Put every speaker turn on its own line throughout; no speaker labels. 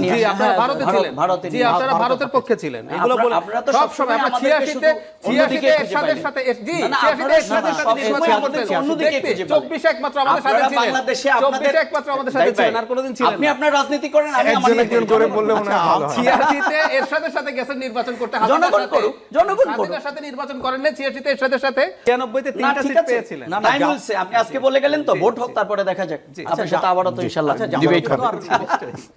নিয়ে
জি আপনারা ভারতে ছিলেন, জি আপনারা ভারতের পক্ষে ছিলেন, এগুলো বলে সব সময় আমরা 86 তে এরশাদের সাথে জি 86 তে এরশাদের সাথে নির্বাচন করতেন, অন্যদিকে 24 একমাত্র আমাদের সাথে ছিলেন, 24 একমাত্র আমাদের সাথে ছিলেন, আর কোনোদিন ছিলেন না।
আপনি আপনার রাজনীতি করেন, আমি আমার
একজন করে বললে মনে হয় ভালো হয়।
86 তে এরশাদের সাথে গেছেন নির্বাচন করতে,
জনগণ করুক, জনগণ করুক।
হাসিনার সাথে নির্বাচন করেন না, 86 তে এরশাদের সাথে 93 তে 3টা সিট পেয়েছিলেন।
টাইম বলছে, আপনি আজকে বলে গেলেন তো, ভোট হোক তারপরে দেখা যাক। আপনার সাথে আবারও তো ইনশাআল্লাহ ডিবেট হবে।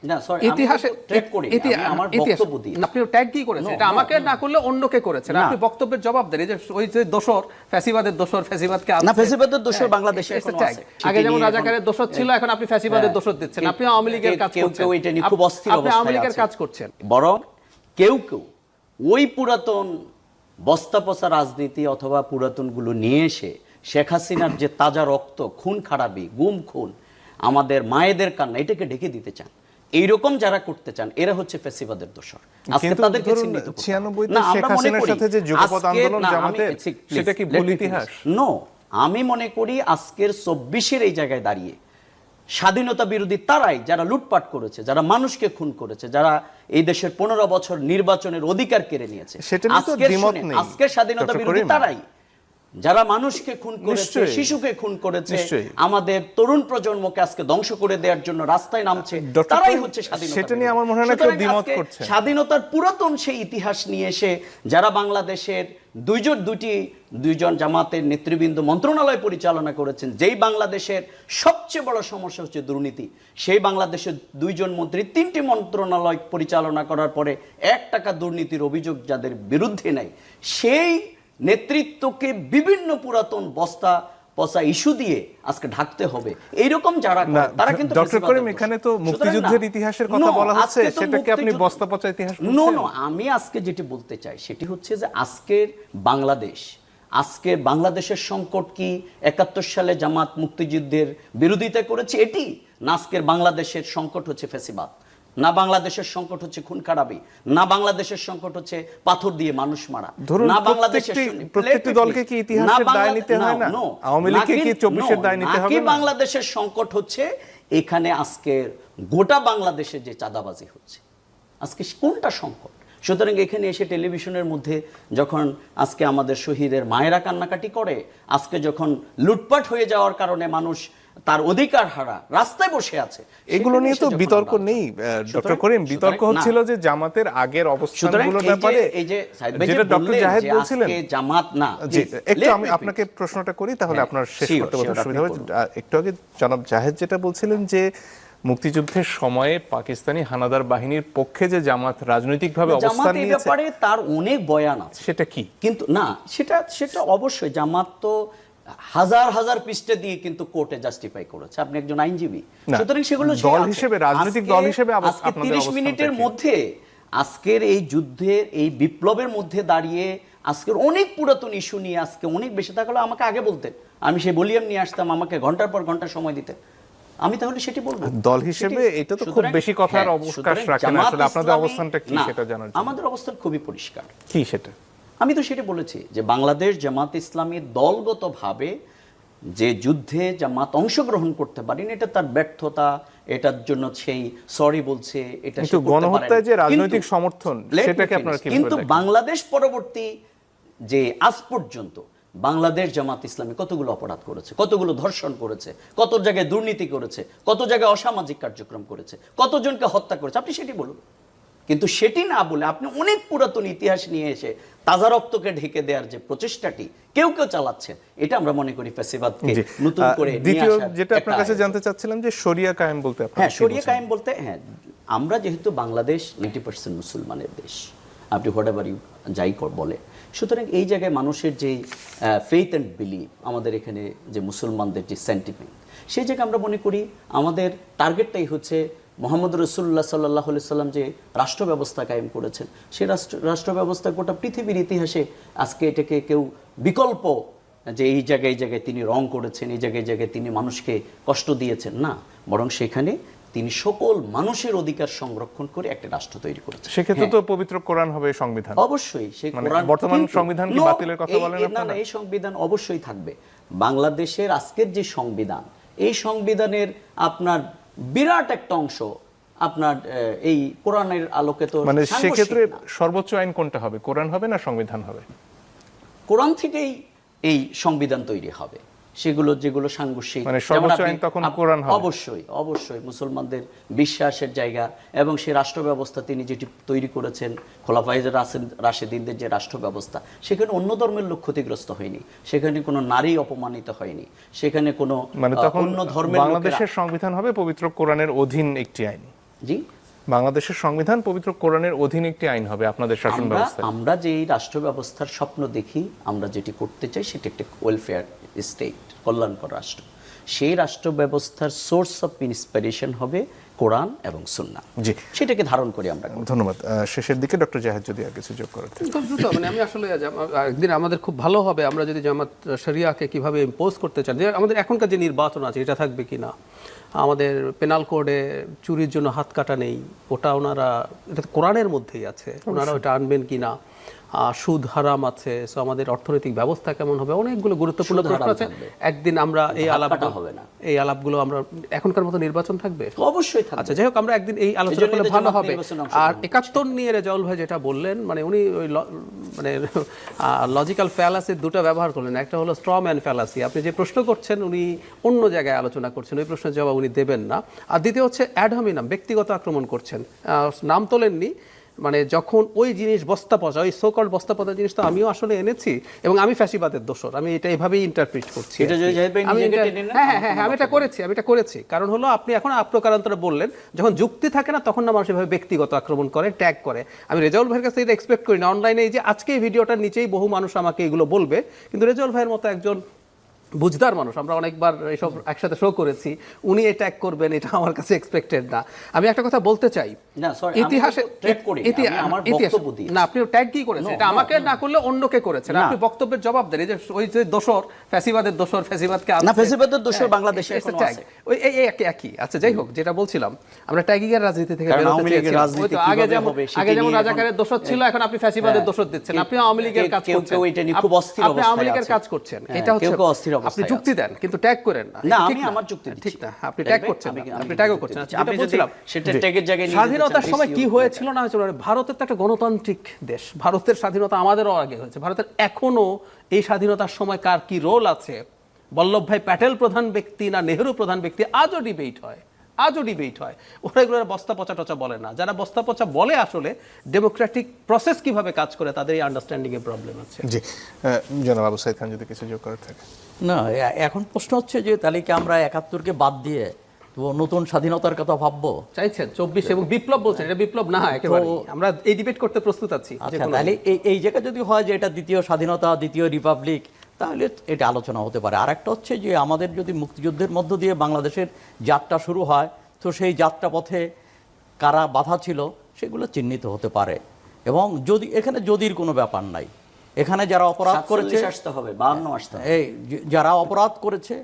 না সরি,
ইতিহাসে
ট্র্যাক করি আমার বক্তব্য দিয়ে।
আপনি ট্যাগ কি করেছেন, এটা আমাকে না করলে অন্যকে করেছেন, আপনি বক্তব্যের জবাব দেন। এই যে ওই যে দোসর, ফ্যাসিবাদের দোসর, ফ্যাসিবাদকে
না, ফ্যাসিবাদের দোষর বাংলাদেশে এখনো আছে।
আগে যেমন রাজাকারের দোসর ছিল, এখন আপনি ফ্যাসিবাদের দোসর দিচ্ছেন। আপনি আওয়ামী লীগের কাজ করছেন,
কেউ এটা নিয়ে খুব অস্থির
আপনি আওয়ামী লীগের কাজ করছেন।
বরং কেউ কেউ ওই পুরাতন বস্তা পচা রাজনীতি অথবা পুরাতনগুলো নিয়ে এসে শেখ হাসিনার যে তাজা রক্ত, খুন খারাপি, গুম খুন, আমাদের মায়েদের কান্না, এটাকে ঢেকে দিতে চান। এইরকম যারা করতে চান এরা হচ্ছে ফ্যাসিবাদের দোসর। আজকে তাদেরকে চিহ্নিত করতে
96 তে শেখ হাসিনার সাথে যে যুগপৎ আন্দোলন জামাতের, সেটা কি ভুল ইতিহাস?
নো, আমি মনে করি আজকের 24-এর এই জায়গায় দাঁড়িয়ে স্বাধীনতা বিরোধী তারাই যারা লুটপাট করেছে, যারা মানুষকে খুন করেছে, যারা এই দেশের 15 বছর নির্বাচনের অধিকার কেড়ে নিয়েছে, আজকে স্বাধীনতা বিরোধী তারাই যারা মানুষকে খুন করেছে, শিশুকে খুন করেছে, আমাদের তরুণ প্রজন্মকে আজকে ধ্বংস করে দেওয়ার জন্য রাস্তায় নামছে, তারাই হচ্ছে স্বাধীনতা।
সেটা নিয়ে আমার মনে হয় না কেউ দ্বিমত করছে।
স্বাধীনতার পুরাতন সেই ইতিহাস নিয়ে এসে যারা বাংলাদেশের দুইজন জামাতের নেতৃবৃন্দ মন্ত্রণালয় পরিচালনা করেছেন, যেই বাংলাদেশের সবচেয়ে বড় সমস্যা হচ্ছে দুর্নীতি, সেই বাংলাদেশের 2জন মন্ত্রী 3টি মন্ত্রণালয় পরিচালনা করার পরে 1 টাকা দুর্নীতির অভিযোগ যাদের বিরুদ্ধে নেই, সেই নেতৃত্বকে বিভিন্ন পুরাতন বস্তা পচা ইস্যু দিয়ে আজকে ঢাকতে হবে। এইরকম যারা তারা কিন্তু
ডক্টর করিম, এখানে তো মুক্তিযুদ্ধের ইতিহাসের কথা বলা হচ্ছে, সেটাকে আপনি বস্তা পচা ইতিহাস বলছেন?
নো, আমি আজকে যেটি বলতে চাই সেটি হচ্ছে যে আজকের বাংলাদেশের সংকট কি 71 সালে জামাত মুক্তিযুদ্ধের বিরোধিতা করেছে এটি, না আজকের বাংলাদেশের সংকট হচ্ছে ফ্যাসিবাদ, না বাংলাদেশের সংকট হচ্ছে খুন খারাপি, না বাংলাদেশের সংকট হচ্ছে পাথর দিয়ে মানুষ মারা, না বাংলাদেশের
প্রত্যেকটি দলকে কি ইতিহাসের দায় নিতে হয় না? আওয়ামী লীগকে কি 24-এর দায় নিতে হবে না?
বাংলাদেশের সংকট হচ্ছে এখানে আজকে গোটা বাংলাদেশে যে চাঁদাবাজি হচ্ছে, আজকে কোনটা সংকট? সুতরাং এখানে এসে টেলিভিশনের মধ্যে যখন আজকে আমাদের শহীদের মায়েরা কান্নাকাটি করে, আজকে যখন লুটপাট হয়ে যাওয়ার কারণে মানুষ তার অধিকার হারা রাস্তায় বসে আছে,
এগুলো নিয়ে তো বিতর্ক নেই ডক্টর করিম। বিতর্ক হচ্ছিল যে জামাতের আগের অবস্থানগুলোর ব্যাপারে,
এই যে
যেটা ডক্টর জাহেদ বলছিলেন।
জামাত না,
একটু আমি আপনাকে প্রশ্নটা করি, তাহলে আপনার শেষ করতে সুবিধা হবে। একটু আগে জনাব জাহেদ যেটা বলছিলেন যে মুক্তিযুদ্ধের সময়ে পাকিস্তানি হানাদার বাহিনীর পক্ষে যে জামাত রাজনৈতিকভাবে অবস্থান নিয়েছে,
ব্যাপারে তার অনেক বয়ান আছে।
সেটা কি?
কিন্তু না, সেটা অবশ্যই জামাত তো হাজার হাজার পৃষ্ঠা দিয়ে কিন্তু কোর্টে জাস্টিফাই করেছে। আপনি একজন আইনজীবী, সুতরাং সেগুলো
দল হিসেবে, রাজনৈতিক দল হিসেবে
আজকে 30 মিনিটের মধ্যে আজকের এই যুদ্ধের এই বিপ্লবের মধ্যে দাঁড়িয়ে আজকের অনেক পুরাতন ইস্যু নিয়ে আজকে অনেক বেশি থাকলে আমাকে আগে বলতেন, আমি সেই ভলিউম নিয়ে আসতাম, আমাকে ঘন্টার পর ঘন্টা সময় দিতেন, আমি তাহলে সেটি বলবো।
দল হিসেবে এটা তো খুব বেশি কথার অবকাশ রাখে না। আসলে আপনাদের অবস্থানটা কি সেটা জানার জন্য।
আমাদের অবস্থান খুবই পরিষ্কার।
কি সেটা?
আমি তো সেটা বলেছি যে বাংলাদেশ জামাত ইসলামী দলগতভাবে যে যুদ্ধে জামাত অংশগ্রহণ করতে পারেনি, এটা তার ব্যর্থতা, এটার জন্য সেই সরি বলছে, এটা
কিন্তু গণহত্যায় যে রাজনৈতিক সমর্থন, সেটাকে আপনারা কি বলেন?
কিন্তু বাংলাদেশ পরবর্তী যে আজ পর্যন্ত বাংলাদেশ জামাত ইসলামী কতগুলো অপরাধ করেছে, কতগুলো ধর্ষণ করেছে, কত জায়গায় দুর্নীতি করেছে, কত জায়গায় অসামাজিক কার্যক্রম করেছে, কতজনকে হত্যা করেছে, আপনি সেটি বলুন। কিন্তু সেটি না বলে আপনি অনেক পুরাতন ইতিহাস নিয়ে এসে তাজা রক্তকে ঢেকে দেওয়ার যে প্রচেষ্টাটি কেউ চালাচ্ছে, এটা আমরা মনে করি ফ্যাসিবাদকে নতুন করে নিয়ে আসার।
যেটা আপনার কাছে জানতে চাচ্ছিলাম যে শরিয়া কায়েম বলতে আপনারা?
হ্যাঁ, শরিয়া কায়েম বলতে, হ্যাঁ, আমরা যেহেতু বাংলাদেশ 90% মুসলমানের দেশ, আপনি হোয়াটএভার ইউ যাই বলে, সুতরাং এই জায়গায় মানুষের যে ফেইথ অ্যান্ড বিলিভ, আমাদের এখানে যে মুসলমানদের যে সেন্টিমেন্ট, সেই জায়গায় আমরা মনে করি আমাদের টার্গেটটাই হচ্ছে মোহাম্মদ রাসূলুল্লাহ সাল্লাল্লাহু আলাইহি সাল্লাম যে রাষ্ট্র ব্যবস্থা কায়েম করেছেন, সেই রাষ্ট্র ব্যবস্থা গোটা পৃথিবীর ইতিহাসে আজকে এটাকে কেউ বিকল্প যে এই জায়গায় তিনি রং করেছেন, এই জায়গায় তিনি মানুষকে কষ্ট দিয়েছেন, না, বরং সেখানে তিনি সকল মানুষের অধিকার সংরক্ষণ করে একটা রাষ্ট্র তৈরি করেছেন।
সেক্ষেত্রে তো পবিত্র কোরআন হবে সংবিধান।
অবশ্যই সেই
কোরআন, বর্তমান সংবিধান কি বাতিলের কথা বলেন আপনারা?
না, এই সংবিধান অবশ্যই থাকবে। বাংলাদেশের আজকের যে সংবিধান, এই সংবিধানের আপনার বিরাট একটা অংশ আপনার এই কোরআনের আলোকে তো
মানে সেক্ষেত্রে
সাংঘর্ষিক না।
সর্বোচ্চ আইন কোনটা হবে, কোরআন হবে না সংবিধান হবে?
কোরআন থেকেই এই সংবিধান তৈরি হবে, সেগুলো যেগুলো সাংঘর্ষিক,
মানে
যেমন
সর্বোচ্চ
আপনি-
আইন তখন কোরআন হবে?
অবশ্যই অবশ্যই মুসলমানদের বিশ্বাসের জায়গা এবং সেই রাষ্ট্র ব্যবস্থা তিনি যেটি তৈরি করেছেন, খোলাফায়ে রাশেদিনদের যে রাষ্ট্র ব্যবস্থা, সেখানে অন্য ধর্মের লোক ক্ষতিগ্রস্ত হয়নি, সেখানে কোনো নারী অপমানিত হয়নি, সেখানে কোনো
মানে তখন
অন্য ধর্মের
বাংলাদেশের সংবিধান হবে পবিত্র কোরআনের অধীন একটি আইন।
জি,
বাংলাদেশের সংবিধান পবিত্র কোরআনের অধীন একটি আইন হবে আপনাদের শাসন ব্যবস্থা।
আমরা যে রাষ্ট্র ব্যবস্থার স্বপ্ন দেখি, আমরা যেটি করতে চাই, সেটি একটা ওয়েলফেয়ার স্টেট, কল্যাণকর রাষ্ট্র। সেই রাষ্ট্র ব্যবস্থার সোর্স অফ ইন্সপিরেশন হবে কোরআন এবং সুন্নাহ।
জি,
সেটাকে ধারণ করি আমরা।
ধন্যবাদ। শেষের দিকে ডক্টর জাহেদ যদি আর কিছু যোগ করেন।
খুব দ্রুত, মানে আমি আসলে একদিন আমাদের খুব ভালো হবে আমরা যদি জামাত শরিয়াকে কিভাবে ইম্পোজ করতে চান, যে আমাদের এখনকার যে নির্বাচন আছে এটা থাকবে কিনা, আমাদের পেনাল কোডে চুরির জন্য হাত কাটা নেই, ওটা ওনারা, এটা তো কোরআনের মধ্যেই আছে, ওনারা ওটা আনবেন কিনা, সুদ হারাম আছে, সো আমাদের অর্থনৈতিক ব্যবস্থা কেমন হবে, অনেকগুলো গুরুত্বপূর্ণ প্রশ্ন আছে। একদিন আমরা এই আলাপগুলো আমরা, এখনকার মতো নির্বাচন থাকবে
অবশ্যই থাকবে।
আচ্ছা, যাই হোক, আমরা একদিন এই আলোচনা করলে ভালো হবে। আর 71 নিয়ে রেজাউল ভাই যেটা বললেন, মানে উনি ওই মানে লজিক্যাল ফ্যালাসি দুটো ব্যবহার করলেন, একটা হলো স্ট্র ম্যান ফ্যালাসি, আপনি যে প্রশ্ন করছেন উনি অন্য জায়গায় আলোচনা করছেন, ওই প্রশ্নের জবাব উনি দেবেন না। আর দ্বিতীয় হচ্ছে অ্যাড হমিনাম, ব্যক্তিগত আক্রমণ করছেন, নাম তোলেননি, মানে যখন ওই জিনিস বস্তা পচা, ওই সোকল বস্তা পচা জিনিস তো আমিও আসলে এনেছি এবং আমি ফ্যাসিবাদের দোষর, আমি এটা এভাবেই ইন্টারপ্রিট করছি। আমি এটা করেছি, কারণ হলো আপনি এখন আপ্রকারান্তরে বললেন, যখন যুক্তি থাকে না তখন না মানুষ এভাবে ব্যক্তিগত আক্রমণ করে, ট্যাগ করে। আমি রেজাউল ভাইয়ের কাছে এটা এক্সপেক্ট করি না। অনলাইনে এই যে আজকে এই ভিডিওটার নিচেই বহু মানুষ আমাকে এগুলো বলবে, কিন্তু রেজাউল ভাইয়ের মতো একজন বুঝদার মানুষ, আমরা অনেকবার এইসব একসাথে শো করেছি, উনি এই ট্যাগ করবেন এটা আমার কাছে এক্সপেক্টেড না। আমি একটা কথা বলতে চাই, ইতিহাসে না, আপনি ট্যাগ কি করেছেন, এটা আমাকে না করলে অন্যকে করেছেন, আপনি বক্তব্যের জবাব দেন। এই যে ওই যে দোষর, ফ্যাসিবাদের দোষর, ফ্যাসিবাদকে
না, ফ্যাসিবাদের দোষর বাংলাদেশে এখনো আছে,
ওই একই। আচ্ছা, যাই হোক, যেটা বলছিলাম, আমরা ট্যাগিং এর রাজনীতি থেকে বেরোতে চেয়েছি। আগে যেমন রাজাকারের দোষর ছিল, এখন আপনি ফ্যাসিবাদের দোষর দিচ্ছেন, আপনি আওয়ামী লীগের কাজ করছেন, আপনি আওয়ামী লীগের কাজ করছেন, এটা হচ্ছে আপনি যুক্তি দেন কিন্তু ট্যাগ করেন
না। আমি আমার যুক্তি
ঠিক না, আপনি ট্যাগ করছেন, আপনি ট্যাগও করছেন। আমি বলছিলাম সেটা ট্যাগের জায়গায় স্বাধীনতার সময় কি হয়েছিল না হয়েছিল, ভারতের তো একটা গণতান্ত্রিক দেশ, ভারতের স্বাধীনতা আমাদেরও আগে হয়েছে, ভারতের এখনো এই স্বাধীনতার সময় কার কি রোল আছে, বল্লভভাই প্যাটেল প্রধান ব্যক্তি না নেহেরু প্রধান ব্যক্তি, আজও ডিবেট হয়। ওরা এগুলো বস্তা পচা টচা বলে না। যারা বস্তা পচা বলে আসলে ডেমোক্রেটিক প্রসেস কিভাবে কাজ করে তাদের এই আন্ডারস্ট্যান্ডিং এর প্রবলেম আছে।
জি, জনাব আবু সাঈদ খান যদি কিছু যোগ করার থাকে।
না, এখন প্রশ্ন হচ্ছে যে তাহলে কি আমরা 71-কে বাদ দিয়ে তো নতুন স্বাধীনতার কথা ভাববো
চাইছেন? 24 এবং বিপ্লব বলছেন, এটা বিপ্লব না একেবারে, আমরা এই ডিবেট করতে প্রস্তুত আছি।
আচ্ছা, তাহলে এই জায়গা যদি হয় যে এটা দ্বিতীয় স্বাধীনতা, দ্বিতীয় রিপাবলিক, তাহলে এটা আলোচনা হতে পারে। আর একটা হচ্ছে যে আমাদের যদি মুক্তিযুদ্ধের মধ্য দিয়ে বাংলাদেশের যাত্রা শুরু হয়, তো সেই যাত্রা পথে কারা বাধা ছিল সেগুলো চিহ্নিত হতে পারে। এবং যদি এখানে যদির কোনো ব্যাপার নাই, এখানে যারা অপরাধ করেছে
আসতে হবে, 52 আসতে হবে,
এই যারা অপরাধ করেছে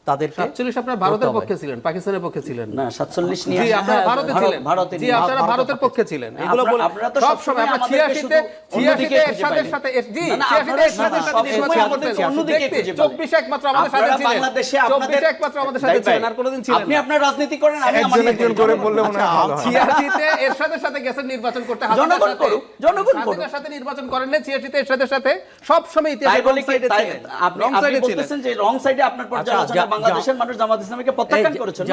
তাদেরকে।
47 আপনারা ভারতের পক্ষে ছিলেন, পাকিস্তানের পক্ষে ছিলেন
না। 47 নিয়ে
জি, আপনারা ভারতে ছিলেন, জি, আপনারা ভারতের পক্ষে ছিলেন। এগুলো বলে
আপনারা তো
সব সময় আমরা 86 তে এরশাদের সাথে, জি, 86 তে এরশাদের সাথে নির্বাচন করতেন, 24 একমাত্র আমাদের সাথে ছিলেন,
বাংলাদেশে
24 একমাত্র আমাদের সাথে ছিলেন, আর কোনোদিন ছিলেন না।
আপনি আপনার রাজনীতি করেন, আমি আমার
একজন করে বললে মনে হয় ভালো হয়।
86 তে এরশাদের সাথে গেছেন নির্বাচন করতে,
জনগণ করুক, জনগণ করুক,
হাসিনার সাথে নির্বাচন করেন না। 86 তে এরশাদের সাথে সব সময় ইতিহাসে রং সাইডে ছিলেন,
আপনি বলতেছেন যে রং সাইডে আপনার পর্যালোচনা বাংলাদেশের মানুষ জামাত ইসলামীকে প্রত্যাখ্যান করেছেন।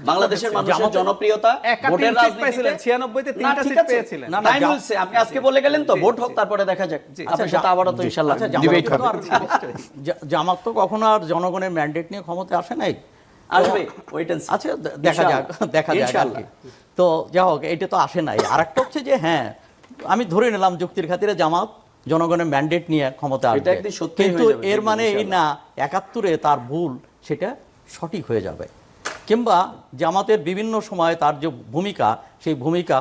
বাংলাদেশের মানুষের জনপ্রিয়তা, ভোটের রাজনীতিতে
96 তে 3টা সিট পেয়েছিলেন।
না, তাই বলছে, আপনি আজকে বলে গেলেন তো, ভোট হোক তারপরে দেখা যাক। আপনার সাথে আবারও তো ইনশাআল্লাহ ডিবেট হবে।
জামাত তো কখনো আর জনগণের ম্যান্ডেট নিয়ে ক্ষমতা আসে নাই,
আসবে, ওয়েট এন্ড সি।
আচ্ছা, দেখা যাক আর কি। তো যাই হোক, এটা তো আসে নাই। আর একটা হচ্ছে যে হ্যাঁ, আমি ধরে নিলাম যুক্তির খাতিরে জামাত জনগণের ম্যান্ডেট নিয়ে ক্ষমতা আসবে, কিন্তু এর মানে এই না 71-এ তার ভুল সেটা সঠিক হয়ে যাবে, কিংবা জামাতের বিভিন্ন সময় তার যে ভূমিকা, সেই ভূমিকা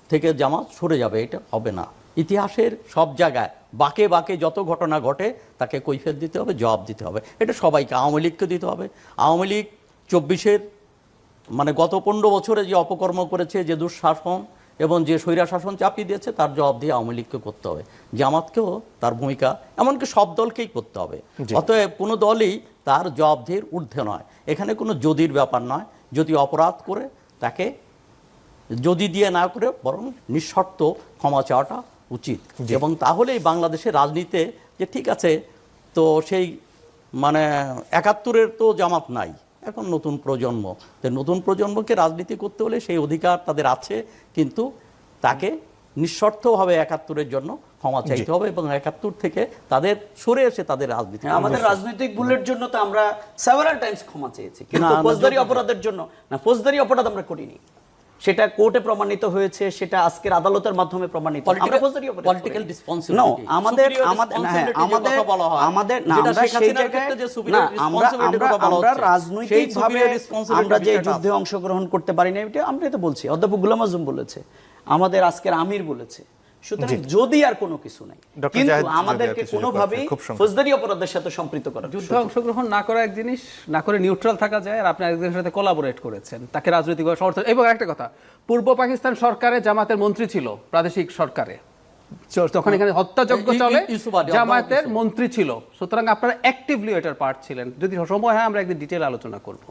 থেকে জামাত সরে যাবে, এটা হবে না। ইতিহাসের সব জায়গায় বাঁকে বাঁকে যত ঘটনা ঘটে তাকে কৈফিয়ত দিতে হবে, জবাব দিতে হবে। এটা সবাইকে, আওয়ামী লীগকে দিতে হবে। আওয়ামী লীগ 24-এর মানে গত 15 বছরে যে অপকর্ম করেছে, যে দুঃশাসন এবং যে স্বৈরা শাসন চাপিয়ে দিয়েছে, তার জবাব দিয়ে আওয়ামী লীগকে করতে হবে, জামাতকেও তার ভূমিকা, এমনকি সব দলকেই করতে হবে। অতএব কোনো দলই তার জবাবদিহির ঊর্ধ্বে নয়। এখানে কোনো যদির ব্যাপার নয়। যদি অপরাধ করে তাকে যদি দিয়ে না করে বরং নিঃশর্ত ক্ষমা চাওয়াটা উচিত। এবং তাহলেই বাংলাদেশের রাজনীতিতে যে ঠিক আছে, তো সেই মানে ৭১-এর তো জামাত নাই, এখন নতুন প্রজন্ম, তো নতুন প্রজন্মকে রাজনীতি করতে হলে সেই অধিকার তাদের আছে, কিন্তু তাকে নিঃশর্তভাবে ৭১-এর জন্য ক্ষমা চাইতে হবে এবং ৭১ থেকে তাদের সরে এসে তাদের রাজনীতি।
আমাদের রাজনৈতিক ভুলের জন্য তো আমরা সেভারাল টাইমস ক্ষমা চেয়েছি, কিন্তু ফৌজদারি অপরাধের জন্য না, ফৌজদারি অপরাধ আমরা করিনি, সেটা কোর্টে প্রমাণিত হয়েছে, সেটা আজকের আদালতের মাধ্যমে প্রমাণিত। আমরা ফৌজদারি অপরাধ
পলিটিক্যাল রেসপন্সিবিলিটি
আমাদের আমরা রাজনৈতিকভাবে আমরা যে যুদ্ধে অংশগ্রহণ করতে পারি না, এটা আমরা তো বলছি, অধ্যাপক গোলাম আজম বলেছে, আমাদের আজকের আমির বলেছে। সুতরাং যদি আর কোনো কিছু নাই, কিন্তু আমাদেরকে কোনোভাবেই ফৌজদারি অপরাধের সাথে সম্পৃক্ত করা,
যুদ্ধে অংশগ্রহণ না করা এক জিনিস, না করে নিউট্রাল থাকা যায়, আর আপনি একজনের সাথে কোলাবোরেট করেছেন, তাকে রাজনৈতিকভাবে সমর্থন। এবং একটা কথা, পূর্ব পাকিস্তান সরকারে জামাতের মন্ত্রী ছিল, প্রাদেশিক সরকারে তখন এখানে হত্যাযজ্ঞ চলে, জামায়াতের মন্ত্রী ছিল, সুতরাং আপনারা অ্যাক্টিভলি এটার পার্ট ছিলেন। যদি সময় হয় আমরা একদিন ডিটেইল আলোচনা করব।